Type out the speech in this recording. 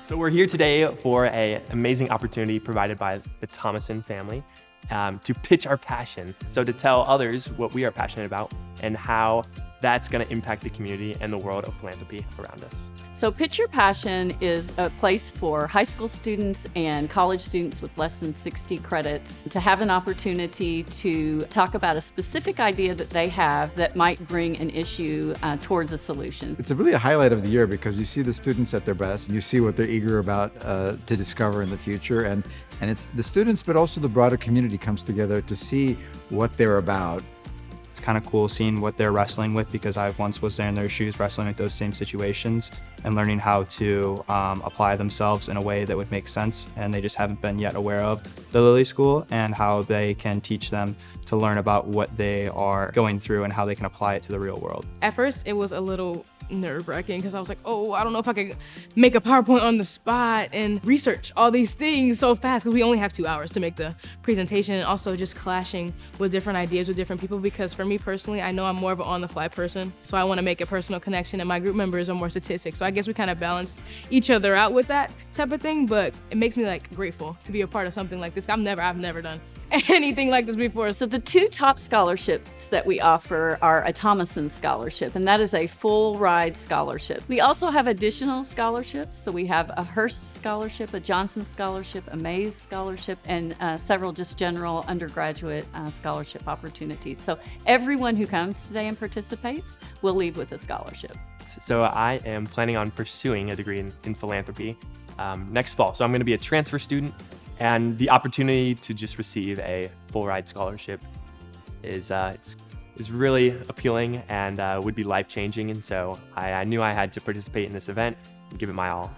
So we're here today for an amazing opportunity provided by the Thomasson family to pitch our passion. So to tell others what we are passionate about and how that's going to impact the community and the world of philanthropy around us. So Pitch Your Passion is a place for high school students and college students with less than 60 credits to have an opportunity to talk about a specific idea that they have that might bring an issue towards a solution. It's really a highlight of the year because you see the students at their best, and you see what they're eager about to discover in the future, and it's the students but also the broader community comes together to see what they're about. It's kind of cool seeing what they're wrestling with because I once was there in their shoes wrestling with those same situations and learning how to apply themselves in a way that would make sense, and they just haven't been yet aware of the Lilly School and how they can teach them to learn about what they are going through and how they can apply it to the real world. At first, it was a little nerve-wracking because I was like, oh, I don't know if I could make a PowerPoint on the spot and research all these things so fast because we only have 2 hours to make the presentation, and also just clashing with different ideas with different people because for me personally, I know I'm more of an on-the-fly person, so I want to make a personal connection, and my group members are more statistics, so I guess we kind of balanced each other out with that type of thing, but it makes me like grateful to be a part of something like this. I've never done anything like this before. So the two top scholarships that we offer are a Thomasson Scholarship, and that is a full ride scholarship. We also have additional scholarships. So we have a Hearst Scholarship, a Johnson Scholarship, a Mays Scholarship, and several just general undergraduate scholarship opportunities. So everyone who comes today and participates will leave with a scholarship. So I am planning on pursuing a degree in philanthropy next fall. So I'm going to be a transfer student, and the opportunity to just receive a full ride scholarship is really appealing and would be life-changing. And so I knew I had to participate in this event and give it my all.